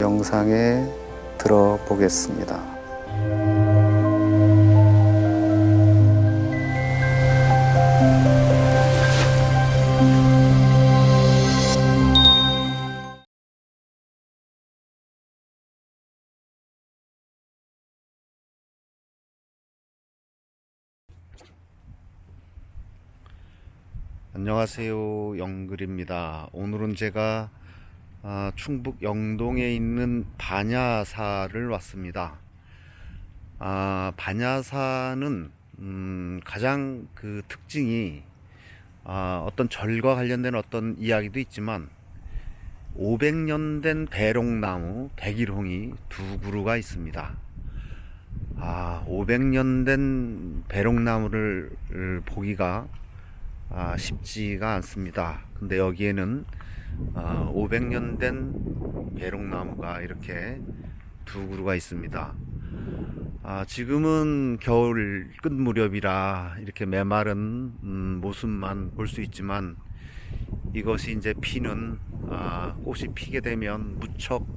영상에 들어보겠습니다. 안녕하세요, 영글입니다. 오늘은 제가 충북 영동에 있는 반야사를 왔습니다. 반야사는 가장 그 특징이 어떤 절과 관련된 어떤 이야기도 있지만 500년 된 배롱나무 백일홍이 두 그루가 있습니다. 500년 된 배롱나무를 보기가 쉽지가 않습니다. 근데 여기에는 500년 된 배롱나무가 이렇게 두 그루가 있습니다. 지금은 겨울 끝 무렵이라 이렇게 메마른 모습만 볼 수 있지만 이것이 이제 피는 꽃이 피게 되면 무척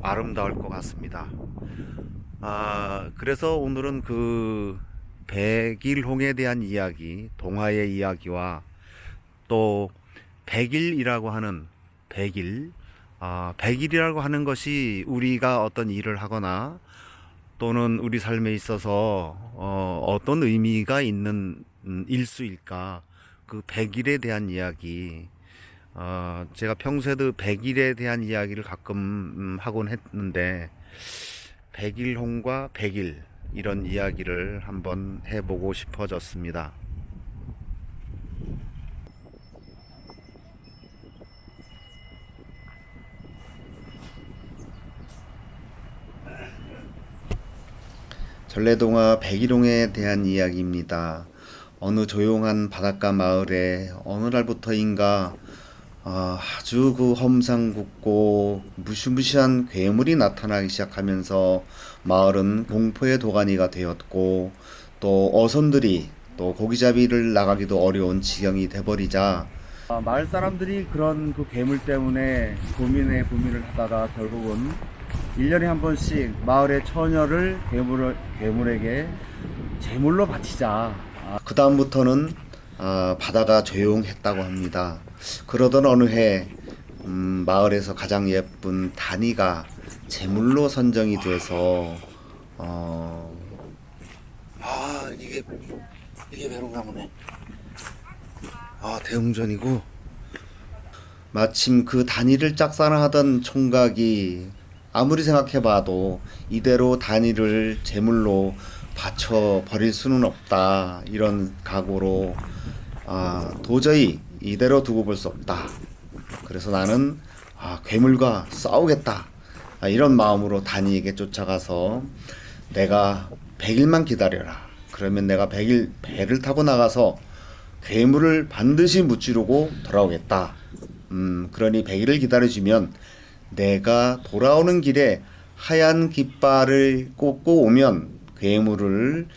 아름다울 것 같습니다. 그래서 오늘은 그 백일홍에 대한 이야기, 동화의 이야기와 또 백일이라고 하는 백일이라고 하는 것이 우리가 어떤 일을 하거나 또는 우리 삶에 있어서 어떤 의미가 있는 일수일까, 그 백일에 대한 이야기. 제가 평소에도 백일에 대한 이야기를 가끔 하곤 했는데 백일홍과 백일 이런 이야기를 한번 해보고 싶어졌습니다. 전래동화 백일홍에 대한 이야기입니다. 어느 조용한 바닷가 마을에 어느 날부터인가 아주 그 험상궂고 무시무시한 괴물이 나타나기 시작하면서 마을은 공포의 도가니가 되었고, 또 어선들이 또 고기잡이를 나가기도 어려운 지경이 돼버리자 마을 사람들이 그런 그 괴물 때문에 고민을 하다가 결국은 1년에 한 번씩 마을의 처녀를 괴물에게 제물로 바치자. 그 다음부터는 바다가 조용했다고 합니다. 그러던 어느 해 마을에서 가장 예쁜 다니가 제물로 선정이 돼서 이게 배롱나무네. 대웅전이고, 마침 그 다니를 짝사랑하던 총각이 아무리 생각해봐도 이대로 다니를 제물로 바쳐 버릴 수는 없다, 이런 각오로 도저히 이대로 두고 볼 수 없다. 그래서 나는 괴물과 싸우겠다, 이런 마음으로 다니에게 쫓아가서 내가 100일만 기다려라. 그러면 내가 100일 배를 타고 나가서 괴물을 반드시 무찌르고 돌아오겠다. 그러니 100일을 기다려주면 내가 돌아오는 길에 하얀 깃발을 꽂고 오면 괴물을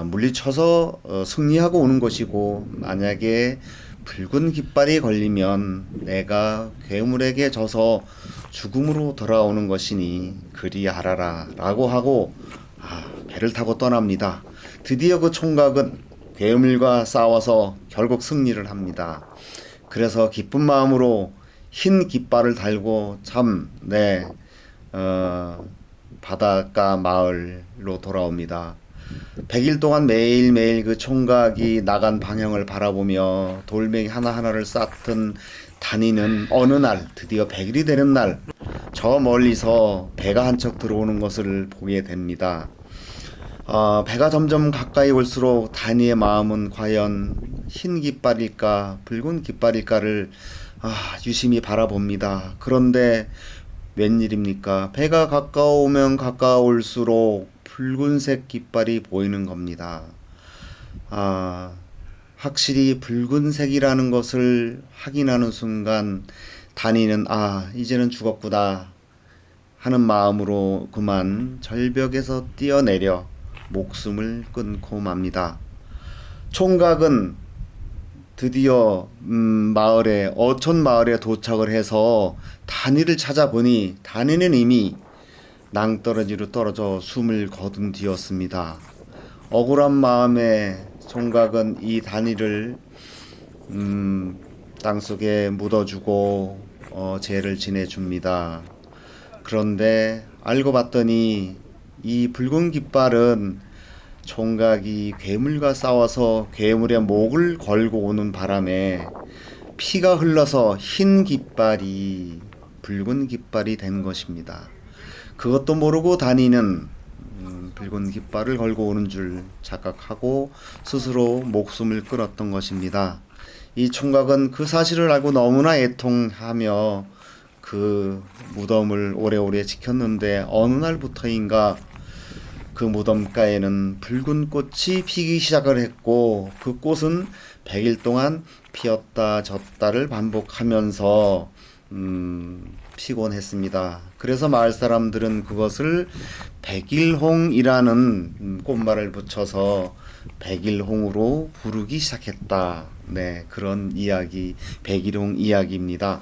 물리쳐서 승리하고 오는 것이고, 만약에 붉은 깃발이 걸리면 내가 괴물에게 져서 죽음으로 돌아오는 것이니 그리 알아라, 라고 하고 배를 타고 떠납니다. 드디어 그 총각은 괴물과 싸워서 결국 승리를 합니다. 그래서 기쁜 마음으로 흰 깃발을 달고 바닷가 마을로 돌아옵니다. 100일 동안 매일매일 그 총각이 나간 방향을 바라보며 돌멩이 하나하나를 쌓던 다니는 어느 날, 드디어 100일이 되는 날, 저 멀리서 배가 한 척 들어오는 것을 보게 됩니다. 배가 점점 가까이 올수록 다니의 마음은 과연 흰 깃발일까 붉은 깃발일까를 유심히 바라봅니다. 그런데 웬일입니까? 배가 가까우면 가까울수록 붉은색 깃발이 보이는 겁니다. 확실히 붉은색이라는 것을 확인하는 순간 다니는 이제는 죽었구나 하는 마음으로 그만 절벽에서 뛰어내려 목숨을 끊고 맙니다. 총각은 드디어 마을에 어촌 마을에 도착을 해서 단이를 찾아보니 단이는 이미 낭떠러지로 떨어져 숨을 거둔 뒤였습니다. 억울한 마음에 총각은 이 단이를 땅속에 묻어주고 제를 지내줍니다. 그런데 알고 봤더니 이 붉은 깃발은 총각이 괴물과 싸워서 괴물의 목을 걸고 오는 바람에 피가 흘러서 흰 깃발이 붉은 깃발이 된 것입니다. 그것도 모르고 다니는 붉은 깃발을 걸고 오는 줄 착각하고 스스로 목숨을 끊었던 것입니다. 이 총각은 그 사실을 알고 너무나 애통하며 그 무덤을 오래오래 지켰는데 어느 날부터인가 그 무덤가에는 붉은 꽃이 피기 시작을 했고 그 꽃은 100일 동안 피었다 졌다를 반복하면서 피곤했습니다. 그래서 마을 사람들은 그것을 백일홍이라는 꽃말을 붙여서 백일홍으로 부르기 시작했다. 네, 그런 이야기, 백일홍 이야기입니다.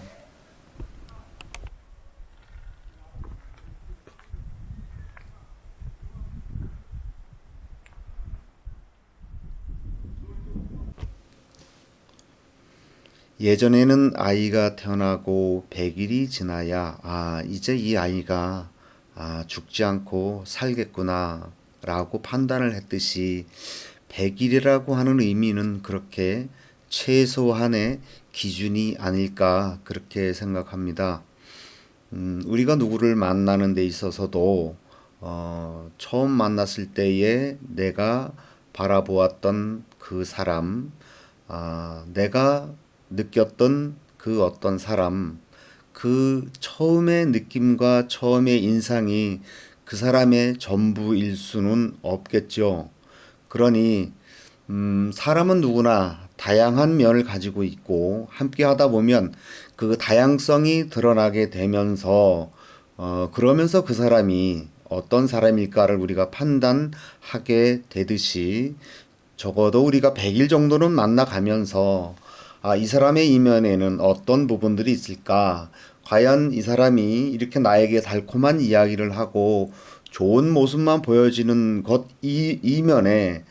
예전에는 아이가 태어나고 100일이 지나야 이제 이 아이가 죽지 않고 살겠구나 라고 판단을 했듯이 100일이라고 하는 의미는 그렇게 최소한의 기준이 아닐까 그렇게 생각합니다. 우리가 누구를 만나는 데 있어서도 처음 만났을 때에 내가 바라보았던 그 사람, 내가 느꼈던 그 어떤 사람, 그 처음의 느낌과 처음의 인상이 그 사람의 전부일 수는 없겠죠. 그러니 사람은 누구나 다양한 면을 가지고 있고 함께 하다 보면 그 다양성이 드러나게 되면서 그러면서 그 사람이 어떤 사람일까를 우리가 판단하게 되듯이 적어도 우리가 100일 정도는 만나가면서 이 사람의 이면에는 어떤 부분들이 있을까? 과연 이 사람이 이렇게 나에게 달콤한 이야기를 하고 좋은 모습만 보여지는 것 이면에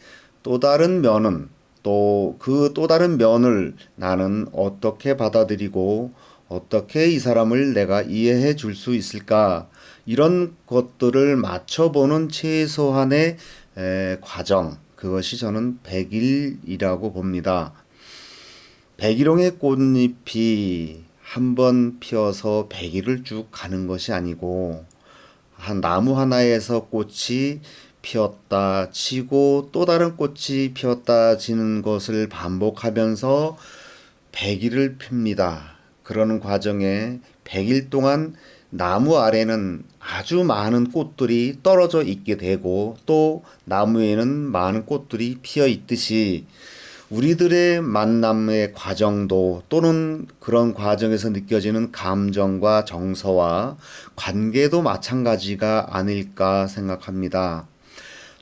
또 다른 면은 또 그 또 다른 면을 나는 어떻게 받아들이고 어떻게 이 사람을 내가 이해해 줄 수 있을까? 이런 것들을 맞춰보는 최소한의 과정, 그것이 저는 100일이라고 봅니다. 백일홍의 꽃잎이 한 번 피어서 100일을 쭉 가는 것이 아니고 한 나무 하나에서 꽃이 피었다 치고 또 다른 꽃이 피었다 지는 것을 반복하면서 100일을 핍니다. 그러는 과정에 100일 동안 나무 아래는 아주 많은 꽃들이 떨어져 있게 되고 또 나무에는 많은 꽃들이 피어 있듯이 우리들의 만남의 과정도 또는 그런 과정에서 느껴지는 감정과 정서와 관계도 마찬가지가 아닐까 생각합니다.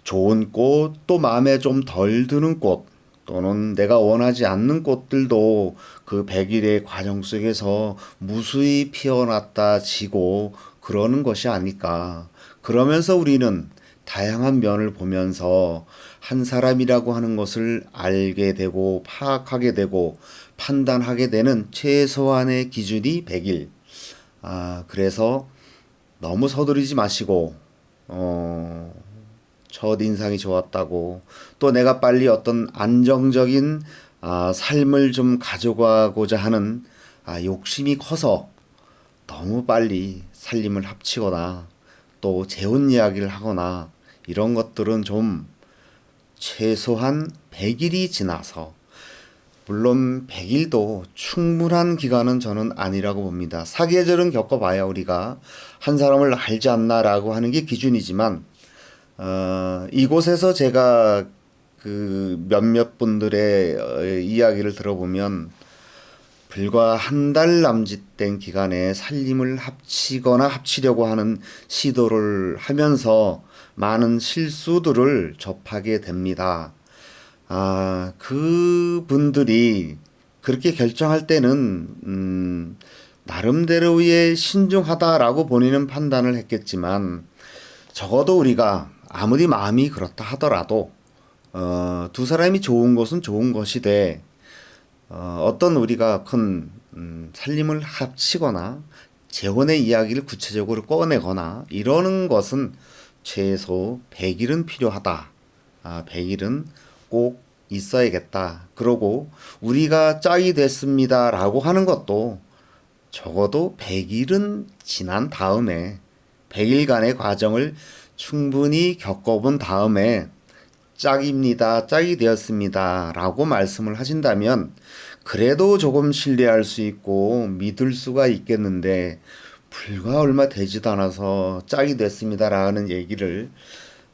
좋은 꽃, 또 마음에 좀 덜 드는 꽃, 또는 내가 원하지 않는 꽃들도 그 100일의 과정 속에서 무수히 피어났다 지고 그러는 것이 아닐까. 그러면서 우리는 다양한 면을 보면서 한 사람이라고 하는 것을 알게 되고 파악하게 되고 판단하게 되는 최소한의 기준이 100일. 그래서 너무 서두르지 마시고, 첫 인상이 좋았다고 또 내가 빨리 어떤 안정적인 삶을 좀 가져가고자 하는 욕심이 커서 너무 빨리 살림을 합치거나 또 재혼 이야기를 하거나 이런 것들은 좀 최소한 100일이 지나서 물론 100일도 충분한 기간은 저는 아니라고 봅니다. 사계절은 겪어봐야 우리가 한 사람을 알지 않나라고 하는 게 기준이지만 이곳에서 제가 그 몇몇 분들의 이야기를 들어보면 불과 한 달 남짓된 기간에 살림을 합치거나 합치려고 하는 시도를 하면서 많은 실수들을 접하게 됩니다. 그 분들이 그렇게 결정할 때는 나름대로의 신중하다라고 본인은 판단을 했겠지만 적어도 우리가 아무리 마음이 그렇다 하더라도 두 사람이 좋은 것은 좋은 것이되 어떤 우리가 큰 살림을 합치거나 재혼의 이야기를 구체적으로 꺼내거나 이러는 것은 최소 100일은 필요하다. 100일은 꼭 있어야겠다. 그러고 우리가 짝이 됐습니다라고 하는 것도 적어도 100일은 지난 다음에 100일간의 과정을 충분히 겪어본 다음에 짝입니다. 짝이 되었습니다. 라고 말씀을 하신다면 그래도 조금 신뢰할 수 있고 믿을 수가 있겠는데 불과 얼마 되지도 않아서 짝이 됐습니다. 라는 얘기를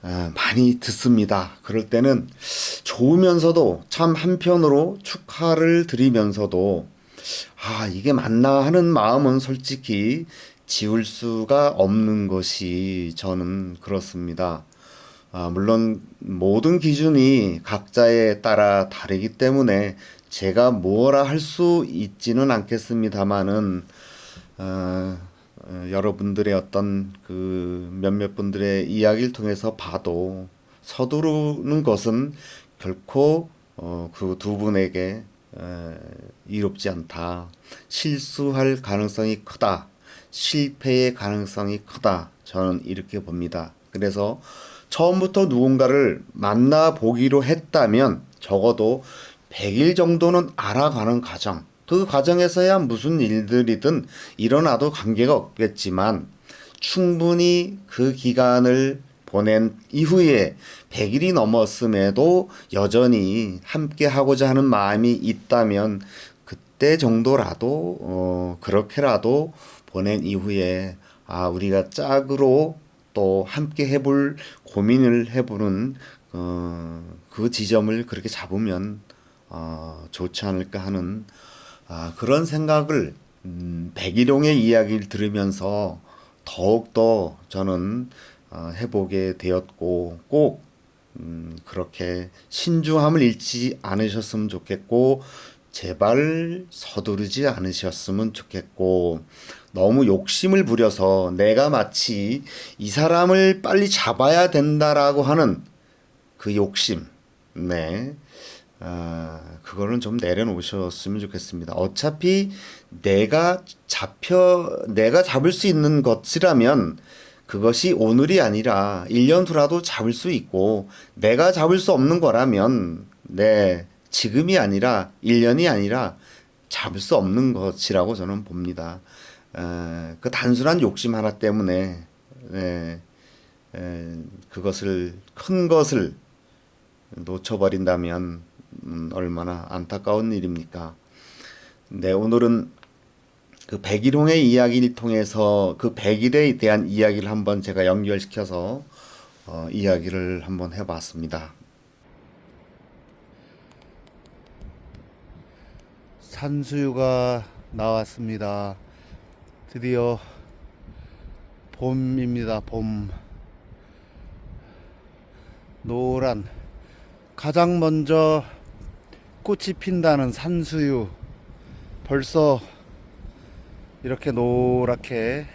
많이 듣습니다. 그럴 때는 좋으면서도 참 한편으로 축하를 드리면서도 이게 맞나 하는 마음은 솔직히 지울 수가 없는 것이 저는 그렇습니다. 물론 모든 기준이 각자에 따라 다르기 때문에 제가 뭐라 할 수 있지는 않겠습니다만은 여러분들의 어떤 그 몇몇 분들의 이야기를 통해서 봐도 서두르는 것은 결코 그 두 분에게 이롭지 않다. 실수할 가능성이 크다. 실패의 가능성이 크다. 저는 이렇게 봅니다. 그래서 처음부터 누군가를 만나보기로 했다면 적어도 100일 정도는 알아가는 과정. 그 과정에서야 무슨 일들이든 일어나도 관계가 없겠지만 충분히 그 기간을 보낸 이후에 100일이 넘었음에도 여전히 함께 하고자 하는 마음이 있다면 그때 정도라도 그렇게라도 보낸 이후에 우리가 짝으로 또 함께 해볼 고민을 해보는 그 지점을 그렇게 잡으면 좋지 않을까 하는 그런 생각을 백일용의 이야기를 들으면서 더욱더 저는 해보게 되었고 꼭 그렇게 신중함을 잃지 않으셨으면 좋겠고 제발 서두르지 않으셨으면 좋겠고 너무 욕심을 부려서 내가 마치 이 사람을 빨리 잡아야 된다라고 하는 그 욕심, 네, 그거는 좀 내려놓으셨으면 좋겠습니다. 어차피 내가 잡을 수 있는 것이라면 그것이 오늘이 아니라 1년 후라도 잡을 수 있고 내가 잡을 수 없는 거라면 지금이 아니라 1년이 아니라 잡을 수 없는 것이라고 저는 봅니다. 그 단순한 욕심 하나 때문에 그것을 큰 것을 놓쳐버린다면 얼마나 안타까운 일입니까? 오늘은 그 백일홍의 이야기를 통해서 그 백일에 대한 이야기를 한번 제가 연결시켜서 이야기를 한번 해봤습니다. 산수유가 나왔습니다. 드디어 봄입니다. 봄. 노란 가장 먼저 꽃이 핀다는 산수유 벌써 이렇게 노랗게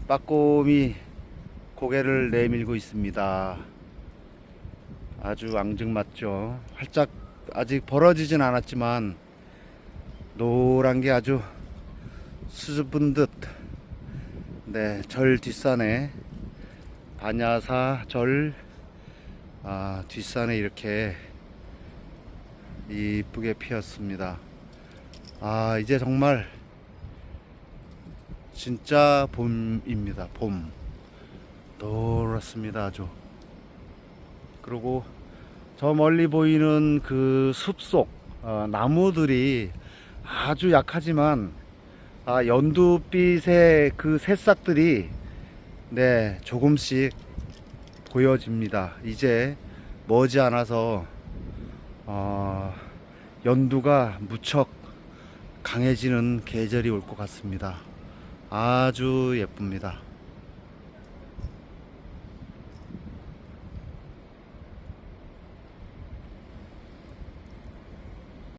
빠꼼히 고개를 내밀고 있습니다. 아주 앙증맞죠. 활짝 아직 벌어지진 않았지만 노란 게 아주 수줍은 듯. 절 뒷산에 반야사 절 뒷산에 이렇게 이쁘게 피었습니다. 이제 정말 진짜 봄입니다. 봄. 노랗습니다. 아주. 그리고 저 멀리 보이는 그 숲속 나무들이 아주 약하지만 연두빛의 그 새싹들이 조금씩 보여집니다. 이제 머지않아서 연두가 무척 강해지는 계절이 올 것 같습니다. 아주 예쁩니다.